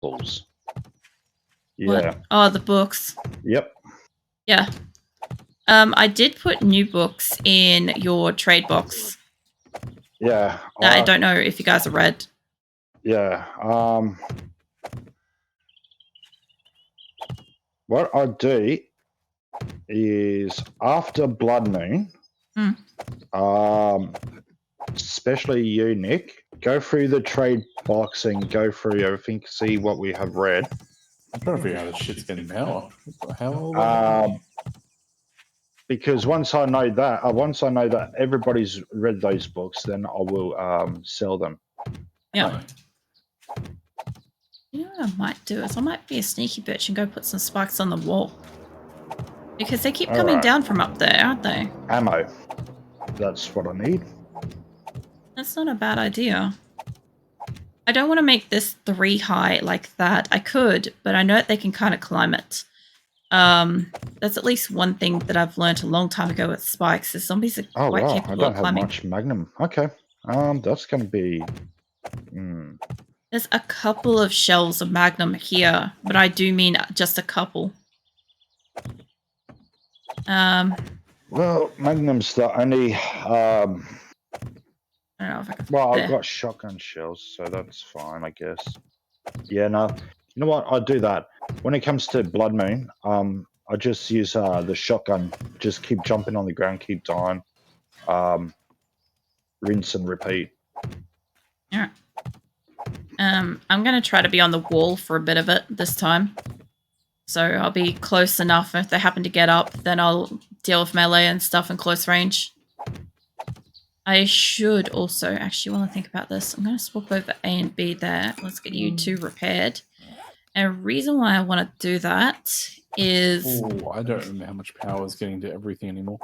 Balls. What? Yeah. Oh, the books. Yep. Yeah. I did put new books in your trade box. Yeah. That I don't know if you guys have read. Yeah. What I do is after Blood Moon, especially you, Nick, go through the trade box and go through everything, see what we have read. I'm trying to figure out how this shit's getting power. What the hell? Because once I know that everybody's read those books, then I will sell them. Yeah. You know what I might do is I might be a sneaky bitch and go put some spikes on the wall. Because they keep coming down from up there, aren't they? Ammo. That's what I need. That's not a bad idea. I don't want to make this 3 high like that. I could, but I know that they can kind of climb it. That's at least one thing that I've learned a long time ago with spikes is zombies are quite capable of climbing. I don't have much Magnum. Okay. That's going to be... There's a couple of shells of Magnum here, but I do mean just a couple. Well, Magnum's the only... I don't know if I can... Well, I've got shotgun shells, so that's fine, I guess. Yeah, no. You know what? I'll do that. When it comes to Blood Moon, I just use the shotgun. Just keep jumping on the ground, keep dying. Rinse and repeat. Alright. I'm going to try to be on the wall for a bit of it this time. So I'll be close enough. If they happen to get up, then I'll deal with melee and stuff in close range. I should also, actually, while I think about this, I'm going to swap over A and B there. Let's get you 2 repaired. And a reason why I want to do that is... Oh, I don't remember how much power is getting to everything anymore.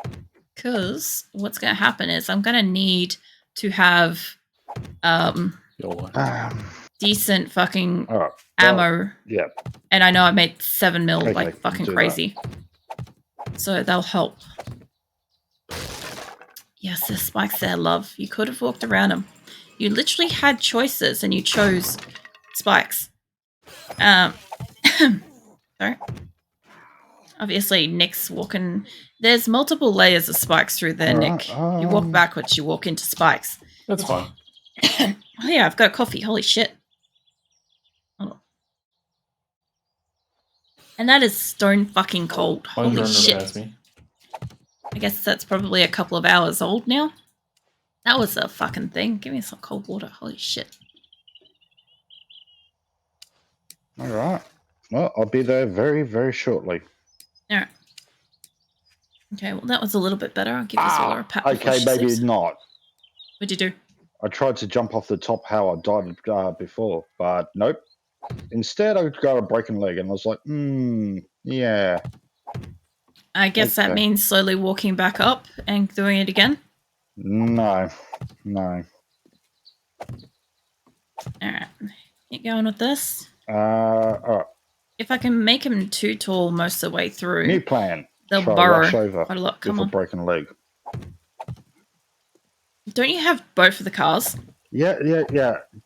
Because what's going to happen is I'm going to need to have decent fucking ammo. Yeah. And I know I made 7 mil like fucking crazy. So they'll help. Yes, there's spikes there, love. You could have walked around them. You literally had choices and you chose spikes. Sorry. Obviously, Nick's walking... There's multiple layers of spikes through there, Nick. You walk backwards, you walk into spikes. That's fine. Oh yeah, I've got coffee. Holy shit. Oh. And that is stone fucking cold. Holy shit. I guess that's probably a couple of hours old now. That was a fucking thing. Give me some cold water. Holy shit. Alright. Well, I'll be there very, very shortly. Alright. Okay, well that was a little bit better. I'll give this all a pat. Okay, maybe not. What'd you do? I tried to jump off the top how I died before, but nope. Instead, I got a broken leg, and I was like, yeah. I guess that means slowly walking back up and doing it again? No. Alright. Keep going with this. Alright. If I can make him too tall most of the way through... New plan. They'll burrow quite a lot. Come on. With a broken leg. Don't you have both of the cars? Yeah.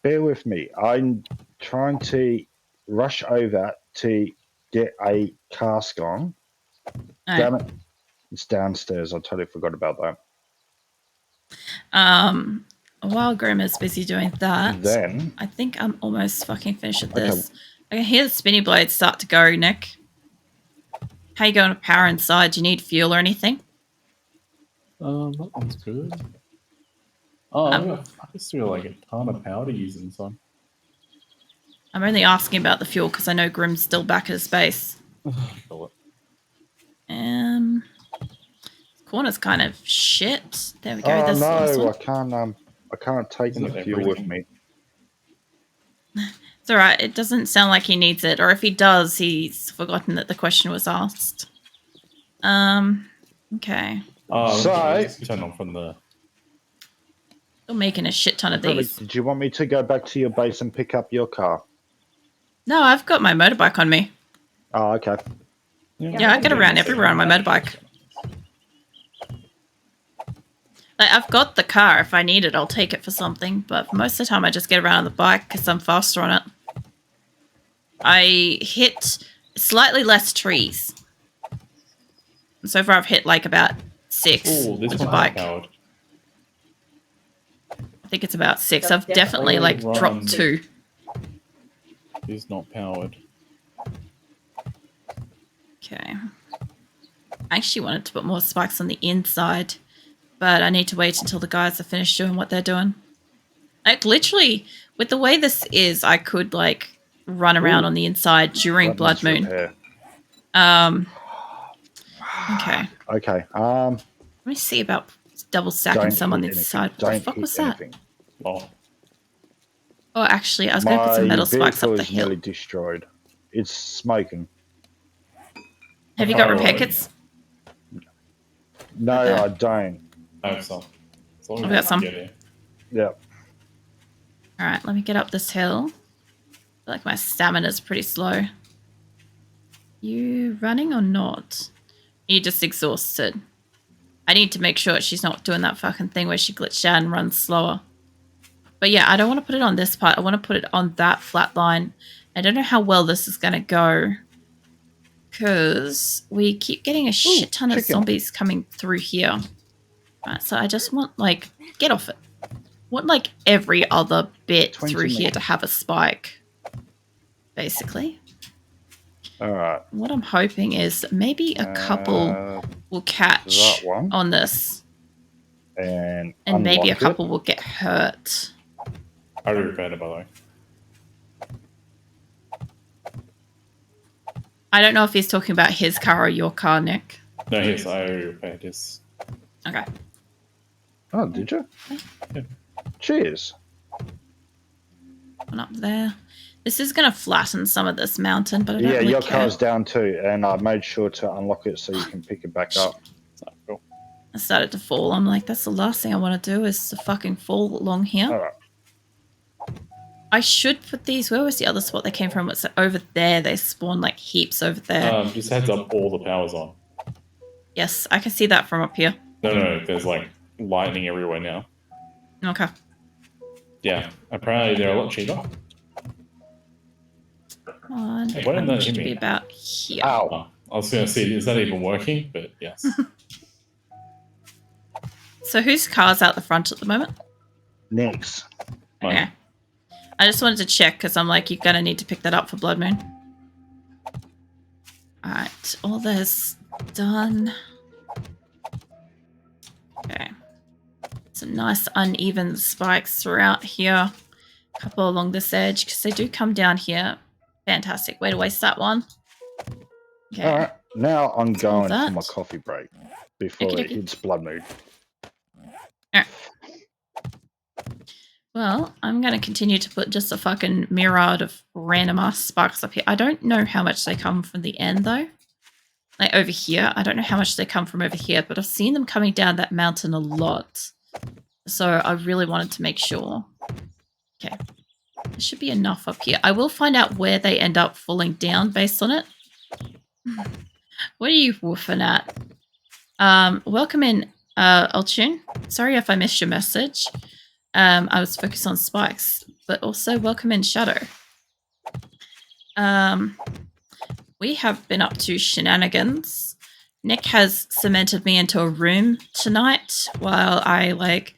Bear with me. I'm trying to rush over to get a cask on. Damn it. It's downstairs. I totally forgot about that. While Grim is busy doing that, then I think I'm almost fucking finished with this. I can hear the spinny blades start to go, Nick. How you going to power inside? Do you need fuel or anything? That one's good. I just feel like a ton of power to use inside. I'm only asking about the fuel because I know Grim's still back at his base. Corner's kind of shit. There we go. Oh no, I can't take any fuel with me. It's alright, it doesn't sound like he needs it, or if he does, he's forgotten that the question was asked. Okay. Turn on from the... Still making a shit ton of these. Did you want me to go back to your base and pick up your car? No, I've got my motorbike on me. Oh, okay. Yeah, I get around everywhere on my motorbike. Like, I've got the car. If I need it, I'll take it for something. But most of the time, I just get around on the bike because I'm faster on it. I hit slightly less trees. So far I've hit like about 6 Oh, this with the one's bike. powered. I think it's about 6. I've definitely Oh, like run. dropped 2. It's not powered. Okay. I actually wanted to put more spikes on the inside, but I need to wait until the guys are finished doing what they're doing. Like literally, with the way this is, I could like run around Ooh. on the inside during That Blood needs Moon. repair. Okay. Okay. Let me see about double stacking Don't some on hit the anything. side. What the Don't fuck hit was that? anything. Oh, Oh, actually, I was going to put some My metal spikes vehicle up the is nearly hill. destroyed. It's smoking. Have you got Oh, repair right. kits? No, Okay. I don't. I have some. As long as I've I got can some. get it. Yeah. All right, let me get up this hill. I feel like my stamina's pretty slow. You running or not? You're just exhausted. I need to make sure she's not doing that fucking thing where she glitched out and runs slower. But yeah, I don't want to put it on this part. I want to put it on that flat line. I don't know how well this is going to go. Because we keep getting a shit ton of chicken. zombies coming through here. Right, so I just want, like, get off it. Want, like, every other bit 20 through here minutes. to have a spike. Basically. All right. What I'm hoping is maybe a couple will catch that one. on this. And maybe a unlock couple it. will get hurt. I already repaired it, by the way. I don't know if he's talking about his car or your car, Nick. No, yes, I already repaired this. Okay. Oh, did you? Yeah. Cheers. One up there. This is going to flatten some of this mountain, but I don't Yeah, really your care. car's down too, and I made sure to unlock it so you can pick it back up. Oh, cool. I started to fall. I'm like, that's the last thing I want to do is to fucking fall along here. All right. I should put these. Where was the other spot they came from? It's over there. They spawn like heaps over there. Just heads up, all the power's on. Yes, I can see that from up here. No, there's like lightning everywhere now. Okay. Yeah, apparently they're a lot cheaper. Come on. Hey, why didn't that should hit be me? about here. Ow. Oh, I was going to see, is that even working? But yes. So whose car's out the front at the moment? Next. Mine. Okay. I just wanted to check because I'm like, you're going to need to pick that up for Blood Moon. Alright, all this done. Okay. Some nice uneven spikes throughout here. A couple along this edge because they do come down here. Fantastic. Way to waste that one. Okay. All right. Now I'm going for that. my coffee break before Okey it dokey. hits Blood Moon. Well, I'm going to continue to put just a fucking myriad of random ass sparks up here. I don't know how much they come from the end, though. Like, over here. I don't know how much they come from over here, but I've seen them coming down that mountain a lot. So I really wanted to make sure. Okay. There should be enough up here. I will find out where they end up falling down based on it. What are you woofing at? Welcome in, Altune. Sorry if I missed your message. I was focused on spikes, but also welcome in Shadow. We have been up to shenanigans. Nick has cemented me into a room tonight while I like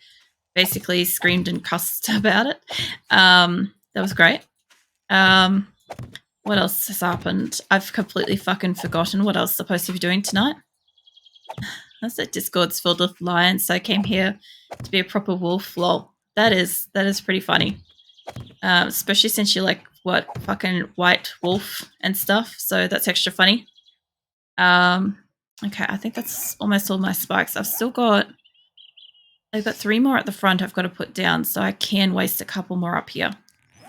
basically screamed and cussed about it. That was great. What else has happened? I've completely fucking forgotten what I was supposed to be doing tonight. That's it. Discord's filled with lions, so I came here to be a proper wolf. Lol. That is pretty funny. Especially since you're like, what, fucking white wolf and stuff. So that's extra funny. Okay, I think that's almost all my spikes. I've got 3 more at the front I've got to put down, so I can waste a couple more up here.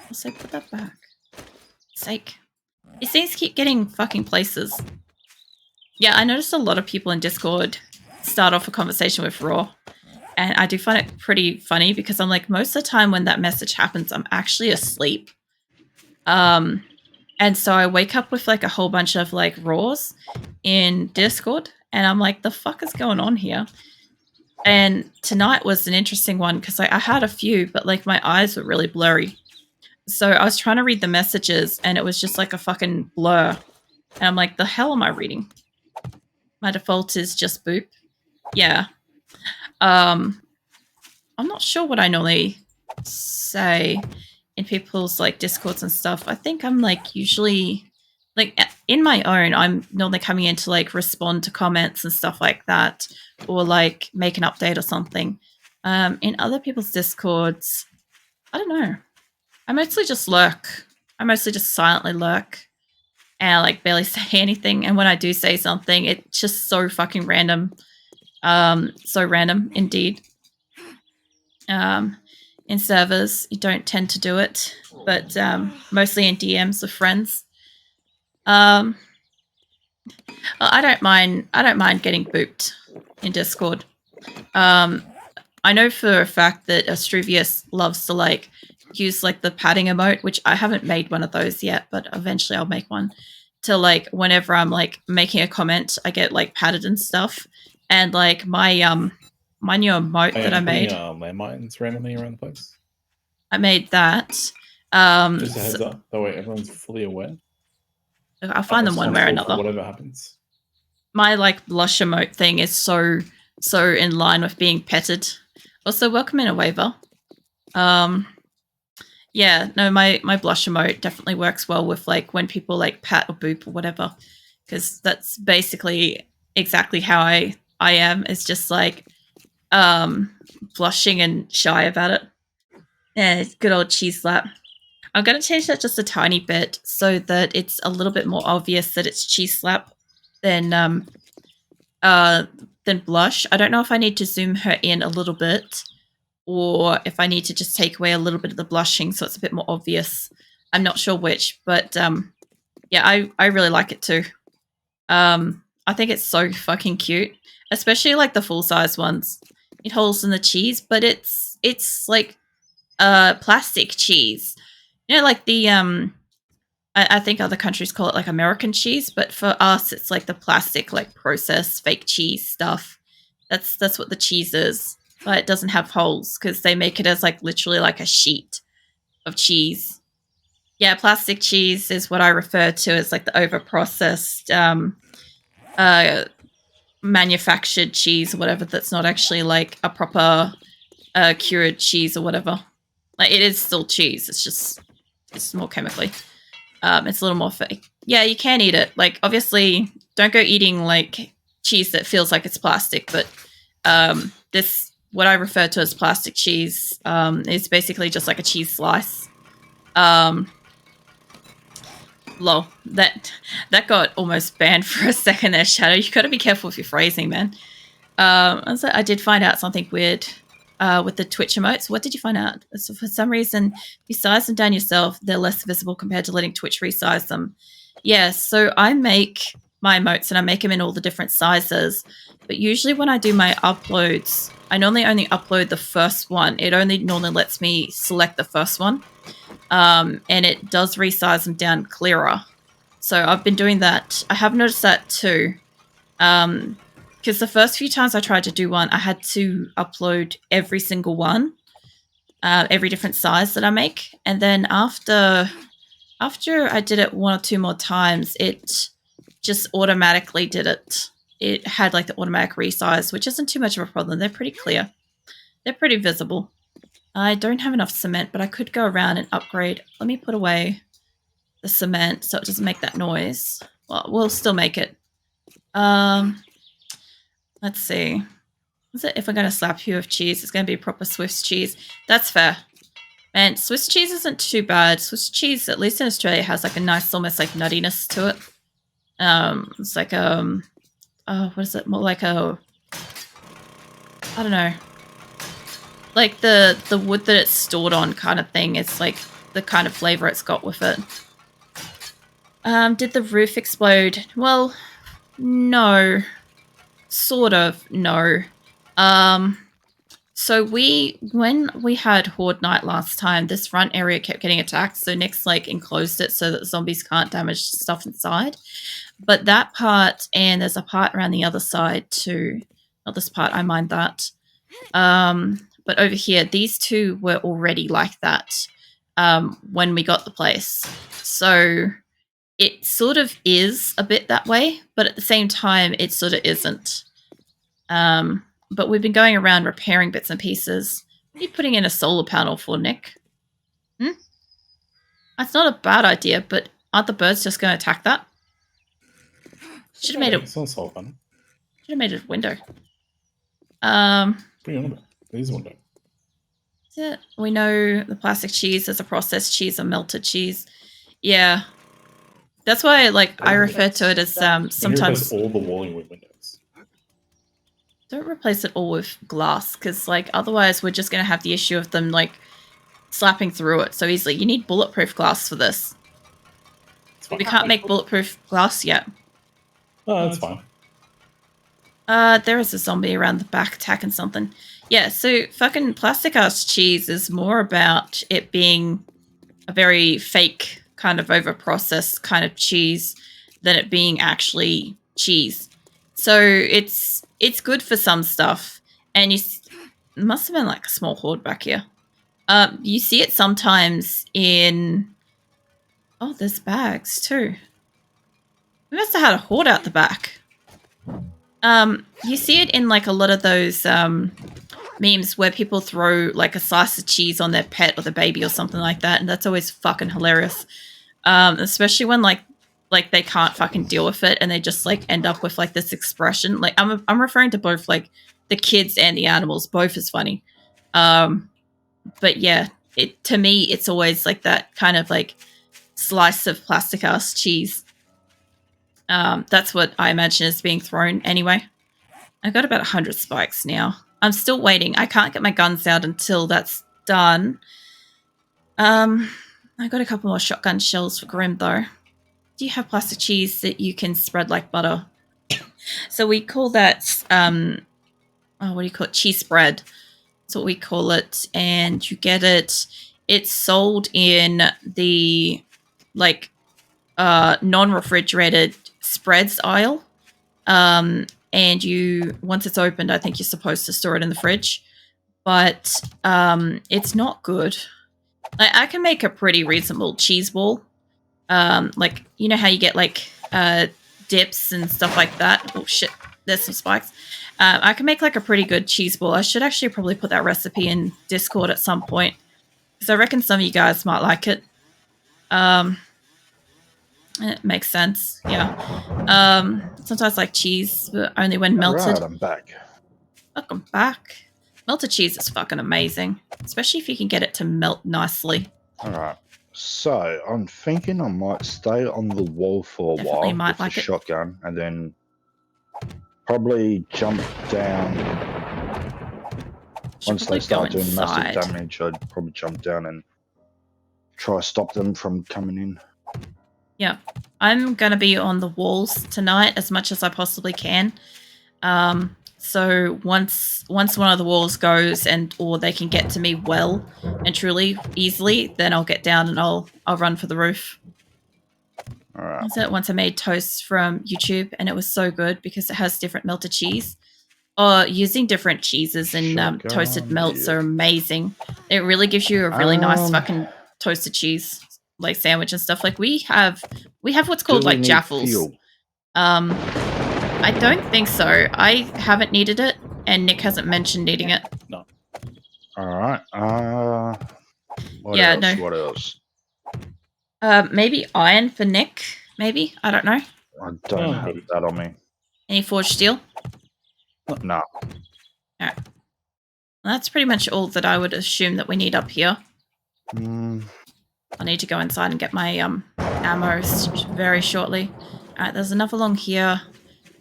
Also, put that back. Sake. These things keep getting fucking places. Yeah, I noticed a lot of people in Discord start off a conversation with Raw. And I do find it pretty funny because I'm like, most of the time when that message happens, I'm actually asleep. And so I wake up with like a whole bunch of like Raws in Discord. And I'm like, the fuck is going on here? And tonight was an interesting one because I had a few, but like my eyes were really blurry. So I was trying to read the messages and it was just like a fucking blur. And I'm like, the hell am I reading? My default is just boop. Yeah. I'm not sure what I normally say in people's like discords and stuff. I think I'm like usually like in my own, I'm normally coming in to like respond to comments and stuff like that, or like make an update or something. In other people's discords, I don't know. I mostly just lurk. I mostly just silently lurk and like barely say anything. And when I do say something, it's just so fucking random. So random indeed. In servers, you don't tend to do it, but mostly in DMs with friends. I don't mind. I don't mind getting booped in Discord. I know for a fact that Astruvius loves to like use like the padding emote, which I haven't made one of those yet, but eventually I'll make one. To like whenever I'm like making a comment, I get like padded and stuff, and like my new emote that I made. Landmines randomly around the place. I made that. Just a heads up, that way everyone's fully aware. I'll find them one way or another. Whatever happens. My like blush emote thing is so in line with being petted. Also, welcome in a waiver. Yeah, no, my blush emote definitely works well with like when people like pat or boop or whatever, because that's basically exactly how I am. It's just like blushing and shy about it. Yeah, good old cheese slap. I'm going to change that just a tiny bit so that it's a little bit more obvious that it's cheese slap than blush. I don't know if I need to zoom her in a little bit or if I need to just take away a little bit of the blushing so it's a bit more obvious. I'm not sure which, but yeah, I really like it too. I think it's so fucking cute, especially like the full-size ones. It holds in the cheese, but it's like plastic cheese. You know, like the I think other countries call it like American cheese, but for us it's like the plastic, like processed fake cheese stuff. That's what the cheese is, but it doesn't have holes because they make it as like literally like a sheet of cheese. Yeah, plastic cheese is what I refer to as like the overprocessed manufactured cheese or whatever that's not actually like a proper cured cheese or whatever. Like it is still cheese, it's more chemically. It's a little more fake. Yeah, you can eat it. Like obviously don't go eating like cheese that feels like it's plastic, but this what I refer to as plastic cheese is basically just like a cheese slice. Lol, that got almost banned for a second there, Shadow. You got to be careful with your phrasing, man. So I did find out something weird with the Twitch emotes. What did you find out? So for some reason, you size them down yourself, they're less visible compared to letting Twitch resize them. Yeah, so I make my emotes and I make them in all the different sizes. But usually when I do my uploads, I normally only upload the first one. It only normally lets me select the first one. And it does resize them down clearer. So I've been doing that. I have noticed that too. Because the first few times I tried to do one, I had to upload every single one, every different size that I make. And then after I did it one or two more times, it just automatically did it. It had like the automatic resize, which isn't too much of a problem. They're pretty clear. They're pretty visible. I don't have enough cement, but I could go around and upgrade. Let me put away the cement so it doesn't make that noise. Well, we'll still make it. Let's see. Is it if we're going to slap you with cheese, it's going to be proper Swiss cheese. That's fair. And Swiss cheese isn't too bad. Swiss cheese, at least in Australia, has like a nice almost like nuttiness to it. It's like what is it? More like a, I don't know. Like the wood that it's stored on kind of thing. It's like the kind of flavor it's got with it. Did the roof explode? Well, no. Sort of, no. So when we had Horde Night last time, this front area kept getting attacked, so Nick's like enclosed it so that zombies can't damage stuff inside. But that part, and there's a part around the other side too. Not this part, I mind that. But over here, these two were already like that. when we got the place. So it sort of is a bit that way, but at the same time, it sort of isn't. But we've been going around repairing bits and pieces. What are you putting in a solar panel for, Nick? That's not a bad idea, but aren't the birds just going to attack that? Should have made it. It's not solar panel. Should have made it a window. What are you on about? There's a window. Is it? We know the plastic cheese is a processed cheese, a melted cheese. Yeah. That's why, like, I refer to it as sometimes. All the walling with windows. Don't replace it all with glass, because, like, otherwise we're just going to have the issue of them, like, slapping through it so easily. You need bulletproof glass for this. We can't make bulletproof glass yet. Oh, that's fine. There is a zombie around the back attacking something. Yeah, so fucking plastic ass cheese is more about it being a very fake kind of over-processed kind of cheese than it being actually cheese. So it's good for some stuff, and it must have been like a small horde back here. You see it sometimes in... Oh, there's bags too. We must have had a horde out the back. You see it in like a lot of those memes where people throw like a slice of cheese on their pet or the baby or something like that, and that's always fucking hilarious. Especially when like they can't fucking deal with it and they just like end up with like this expression. Like I'm referring to both like the kids and the animals, both is funny. But yeah, to me it's always like that kind of like slice of plastic ass cheese. That's what I imagine is being thrown anyway. I've got about 100 spikes now. I'm still waiting. I can't get my guns out until that's done. I got a couple more shotgun shells for Grim though. Do you have plastic cheese that you can spread like butter? So we call that, what do you call it? Cheese spread. That's what we call it. And you get it. It's sold in the like non-refrigerated spreads aisle. And you, once it's opened, I think you're supposed to store it in the fridge. But it's not good. I can make a pretty reasonable cheese ball. Like, you know how you get like dips and stuff like that? Oh shit, there's some spikes. I can make like a pretty good cheese ball. I should actually probably put that recipe in Discord at some point, because I reckon some of you guys might like it. It makes sense, yeah. Sometimes like cheese, but only when melted. Right, I'm back. Welcome back. Melted cheese is fucking amazing, especially if you can get it to melt nicely. All right. So I'm thinking I might stay on the wall for a Definitely while with the shotgun, and then probably jump down. Once they start doing massive damage, I'd probably jump down and try to stop them from coming in. Yeah, I'm gonna be on the walls tonight as much as I possibly can. So once one of the walls goes or they can get to me well and truly easily, then I'll get down and I'll run for the roof. All right. That's it. Once I made toast from YouTube, and it was so good because it has different melted cheese. Using different cheeses and toasted melts are amazing. It really gives you a really nice fucking toasted cheese like sandwich and stuff. Like we have what's called like jaffles. Fuel? I don't think so. I haven't needed it, and Nick hasn't mentioned needing it. No. All right. What else? Maybe iron for Nick. Maybe, I don't know. I don't have that on me. Any forged steel? No. All right. Well, that's pretty much all that I would assume that we need up here. I need to go inside and get my ammo very shortly. All right, there's enough along here.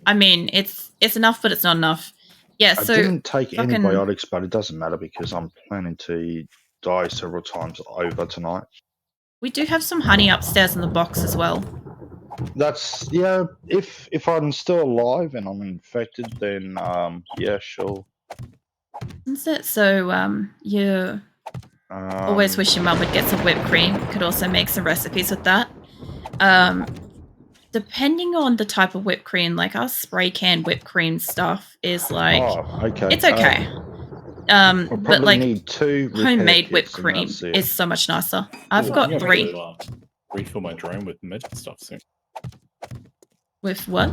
I mean, it's enough, but it's not enough. Yeah, so... I didn't take antibiotics, but it doesn't matter because I'm planning to die several times over tonight. We do have some honey upstairs in the box as well. That's, yeah, if I'm still alive and I'm infected, then, yeah, sure. Is it? So, you always wish your mum would get some whipped cream. You could also make some recipes with that. Depending on the type of whipped cream, like our spray can whipped cream stuff is like... Oh, okay. It's okay. We'll But probably like need 2 repair homemade whipped kits, and cream that's it. is so much nicer. I've Ooh, got I'm 3. gonna refill my drone with medical stuff soon. With what?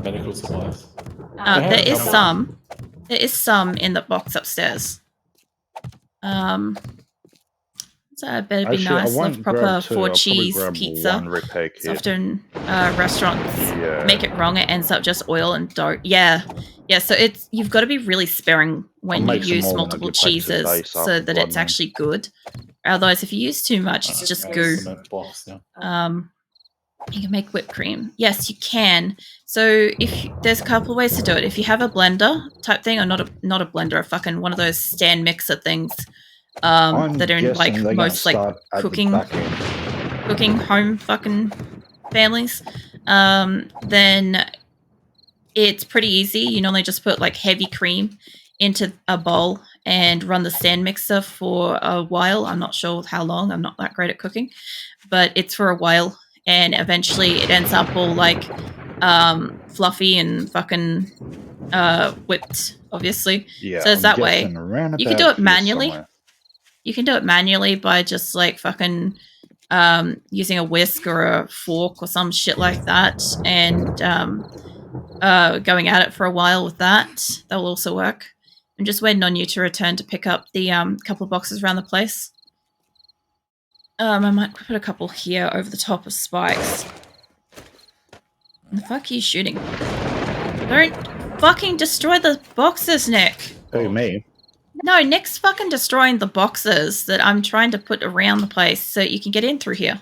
Medical supplies. There is some. There is some in the box upstairs. So it better be Actually, I nice. Love won't proper grab 2. 4 I'll probably cheese grab pizza. 1 repair It's kit. often restaurants Yeah. make it wrong. It ends up just oil and dough. Yeah. So you've got to be really sparing when you make some use more when I multiple get back to cheeses base so after that Blood it's Moon. actually good. Otherwise, if you use too much, it's just goo. Cement blocks now. You can make whipped cream. Yes, you can. So there's a couple of ways to do it. If you have a blender type thing, or not a blender, a fucking one of those stand mixer things that are in like guessing they're gonna most like start at the cooking back end. home fucking families, then it's pretty easy. You normally just put like heavy cream into a bowl and run the stand mixer for a while. I'm not sure how long. I'm not that great at cooking, but it's for a while. And eventually it ends up all like fluffy and fucking whipped, obviously. Yeah, So it's I'm that way. guessing around You can about do it here manually. somewhere. You can do it manually by just like fucking using a whisk or a fork or some shit like that, and going at it for a while with that. That will also work. I'm just waiting on you to return to pick up the couple of boxes around the place. I might put a couple here over the top of spikes. The fuck are you shooting? Don't fucking destroy the boxes, Nick. Who, me? No, Nick's fucking destroying the boxes that I'm trying to put around the place so you can get in through here.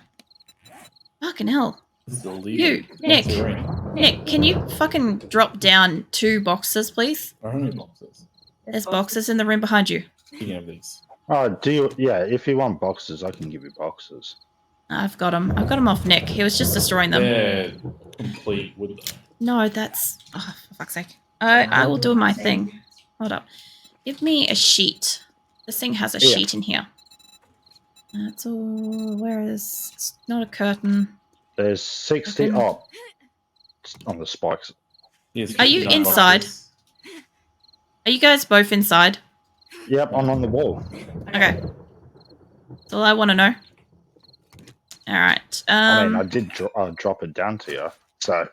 Fucking hell. You, Nick. Nick, can you fucking drop down 2 boxes, please? Are only boxes. There's boxes in the room behind you. Speaking of these. Oh, yeah, if you want boxes, I can give you boxes. I've got them. I've got them off Nick. He was just destroying them. They're complete with them. No, that's... Oh, for fuck's sake. I will do my thing. Hold up. Give me a sheet. This thing has a sheet in here. That's all... Where is... It's not a curtain. There's 60... Oh, it's on the spikes. Yes, Are you inside? boxes. Are you guys both inside? Yep, I'm on the wall. Okay. That's all I want to know. Alright. I mean, I did drop it down to you, so...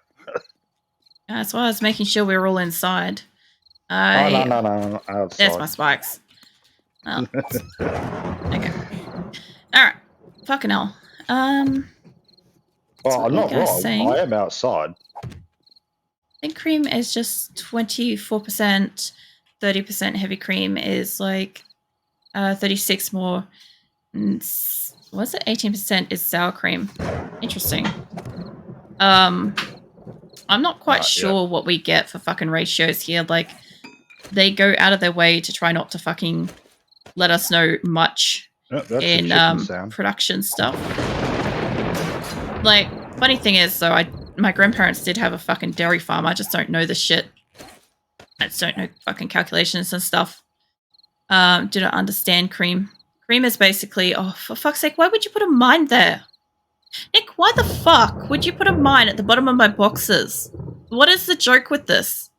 That's why I was making sure we were all inside. Oh, no, outside. There's my spikes. Oh. Okay. Alright. Fucking hell. Oh, what I'm not you guys wrong. saying? I am outside. I think cream is just 24%. 30% heavy cream is like 36 more. Was it 18% is sour cream? Interesting. I'm not quite sure what we get for fucking ratios here. Like, they go out of their way to try not to fucking let us know much in production stuff. Like, funny thing is, though, my grandparents did have a fucking dairy farm. I just don't know the shit. I just don't know fucking calculations and stuff. Did I understand cream? Cream is basically... Oh, for fuck's sake, why would you put a mine there? Nick, why the fuck would you put a mine at the bottom of my boxes? What is the joke with this?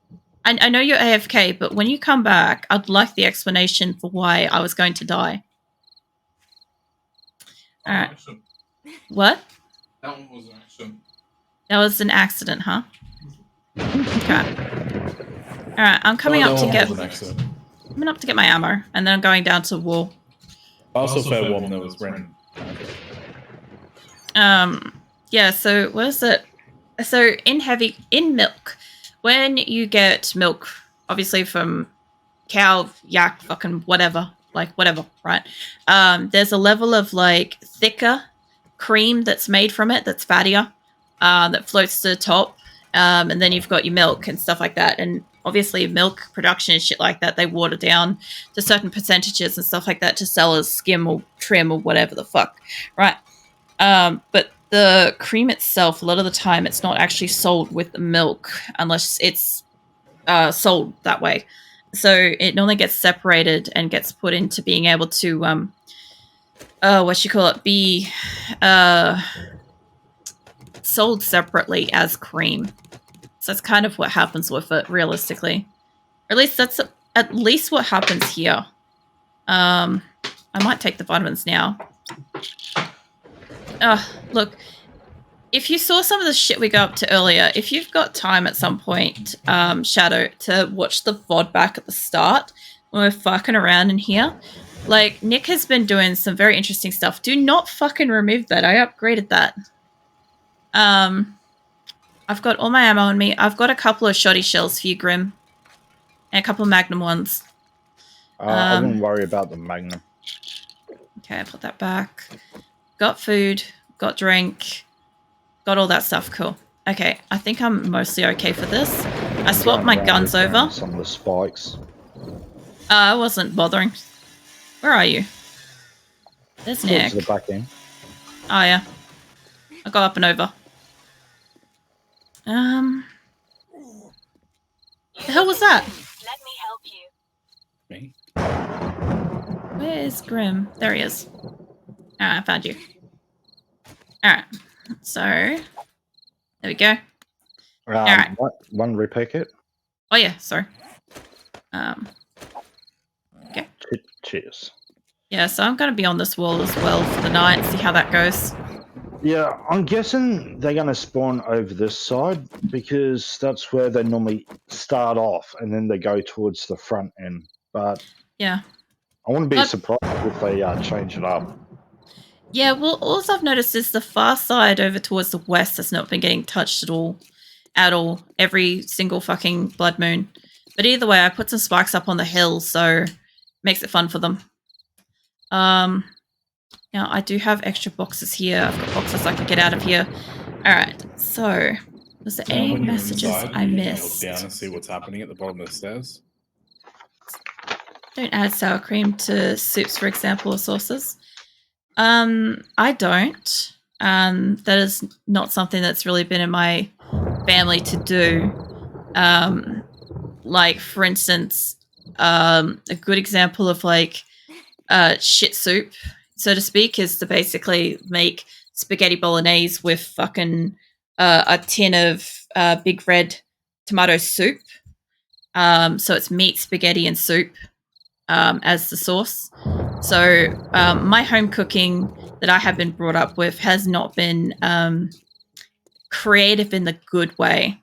I know you're AFK, but when you come back, I'd like the explanation for why I was going to die. Alright. What? That one was an accident. That was an accident, huh? Okay. Alright, I'm coming up to get... I'm coming up to get my ammo, and then I'm going down to the wall. Also, fair warning, that was random. Yeah, so what is it? So in milk, when you get milk, obviously from cow, yak, fucking whatever, right? There's a level of like thicker cream that's made from it that's fattier, that floats to the top, and then you've got your milk and stuff like that. And obviously milk production and shit like that, they water down to certain percentages and stuff like that to sell as skim or trim or whatever the fuck, right? But the cream itself, a lot of the time, it's not actually sold with the milk unless it's sold that way. So it normally gets separated and gets put into being able to, be sold separately as cream. So that's kind of what happens with it, realistically. Or at least that's at least what happens here. I might take the vitamins now. Look, if you saw some of the shit we got up to earlier, if you've got time at some point, Shadow, to watch the VOD back at the start when we're fucking around in here, like, Nick has been doing some very interesting stuff. Do not fucking remove that. I upgraded that. I've got all my ammo on me. I've got a couple of shoddy shells for you, Grim. And a couple of Magnum ones. I wouldn't worry about the Magnum. Okay, I put that back. Got food. Got drink. Got all that stuff. Cool. Okay, I think I'm mostly okay for this. I swapped my guns over. Some of the spikes. I wasn't bothering. Where are you? There's Nick. To the back end. Oh, yeah. I got up and over. The hell was that? Let me help you. Me? Where is Grim? There he is. Alright, I found you. Alright. So, there we go. Alright. One repair kit. Oh, yeah, sorry. Okay. Cheers. Yeah, so I'm going to be on this wall as well for the night, see how that goes. Yeah, I'm guessing they're going to spawn over this side because that's where they normally start off and then they go towards the front end. But yeah, I wouldn't be surprised if they change it up. Yeah, well, all I've noticed is the far side over towards the west has not been getting touched at all. Every single fucking blood moon. But either way, I put some spikes up on the hill, so it makes it fun for them. Now, I do have extra boxes here. I've got boxes I can get out of here. Alright, so was there any messages I missed? Look down and see what's happening at the bottom of the stairs. Don't add sour cream to soups, for example, or sauces. I don't. That is not something that's really been in my family to do. Like, for instance, a good example of like shit soup, so to speak, is to basically make spaghetti bolognese with fucking a tin of big red tomato soup. So it's meat, spaghetti, and soup as the sauce. So my home cooking that I have been brought up with has not been creative in the good way.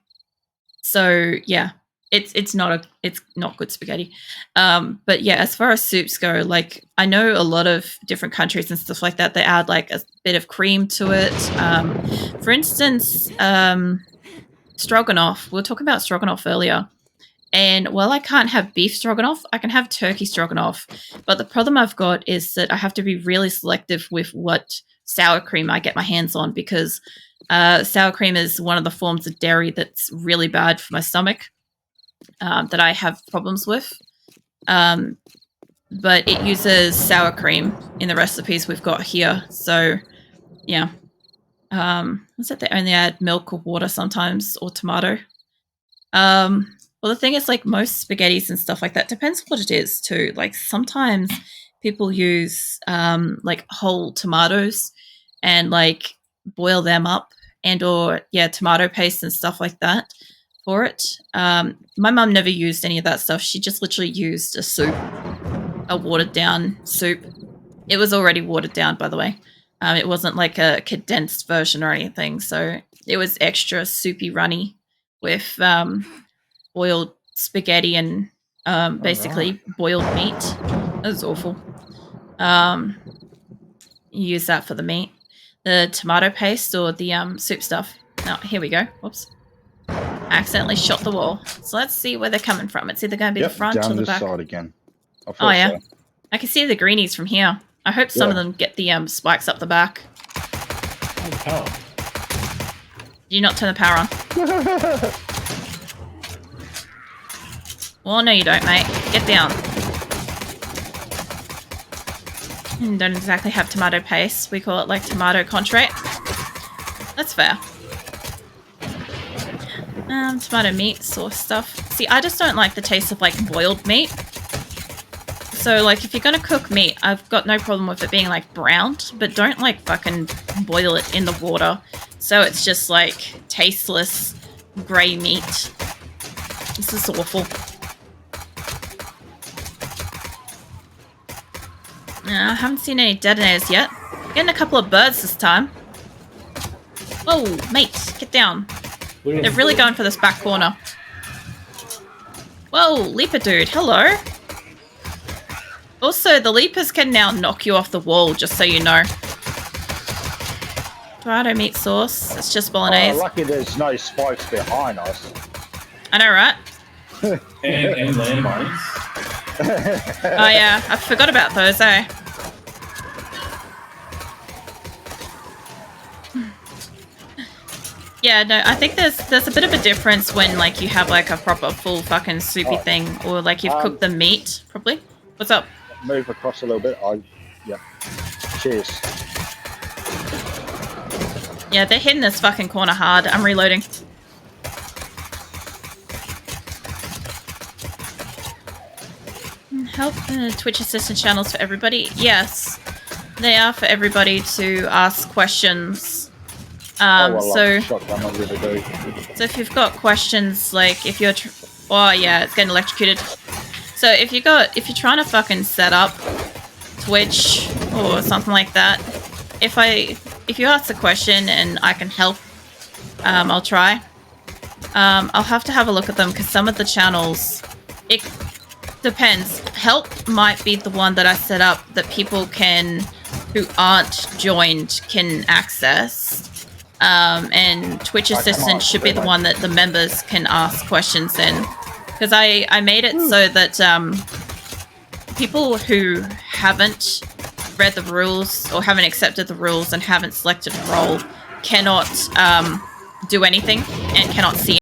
So yeah, it's not good spaghetti. But yeah, as far as soups go, like I know a lot of different countries and stuff like that, they add like a bit of cream to it. For instance, stroganoff. We were talking about stroganoff earlier. And while I can't have beef stroganoff, I can have turkey stroganoff. But the problem I've got is that I have to be really selective with what sour cream I get my hands on, because sour cream is one of the forms of dairy that's really bad for my stomach, that I have problems with. But it uses sour cream in the recipes we've got here. So, yeah. What's it? They only add milk or water sometimes, or tomato. Well, the thing is, like, most spaghettis and stuff like that, depends what it is, too. Like, sometimes people use, like, whole tomatoes and, like, boil them up and or, yeah, tomato paste and stuff like that for it. My mum never used any of that stuff. She just literally used a soup, a watered-down soup. It was already watered down, by the way. It wasn't, like, a condensed version or anything, so it was extra soupy runny with, boiled spaghetti and basically boiled meat. That was awful. You use that for the meat. The tomato paste or the soup stuff. No, here we go. Whoops. I accidentally shot the wall. So let's see where they're coming from. It's either going to be the front or the this back. side again. Oh, yeah. I can see the greenies from here. I hope some of them get the spikes up the back. Oh, power. Did you not turn the power on? Well, no you don't, mate. Get down. Don't exactly have tomato paste. We call it, like, tomato contrite. That's fair. Tomato meat, sauce stuff. See, I just don't like the taste of, like, boiled meat. So, like, if you're gonna cook meat, I've got no problem with it being, like, browned, but don't, like, fucking boil it in the water. So it's just, like, tasteless grey meat. This is awful. I haven't seen any detonators yet. Getting a couple of birds this time. Whoa, mate, get down. They're really going for this back corner. Whoa, Leaper dude, hello. Also, the Leapers can now knock you off the wall, just so you know. Dorado meat sauce. It's just bolognese. Oh, lucky there's no spikes behind us. I know, right? And landmines. Oh yeah, I forgot about those, eh? Yeah, no, I think there's a bit of a difference when like you have like a proper full fucking soupy thing, or like you've cooked the meat properly. What's up? Move across a little bit. Yeah. Cheers. Yeah, they're hitting this fucking corner hard. I'm reloading. Help Twitch assistant channels for everybody. Yes, they are for everybody to ask questions. So if you've got questions, like if you're, oh yeah, it's getting electrocuted. So if you're trying to fucking set up Twitch or something like that, if you ask a question and I can help, I'll try. I'll have to have a look at them because some of the channels, it depends. Help might be the one that I set up that people who aren't joined can access. And Twitch Assistant should be the one that the members can ask questions in. Because I made it so that people who haven't read the rules or haven't accepted the rules and haven't selected a role cannot do anything and cannot see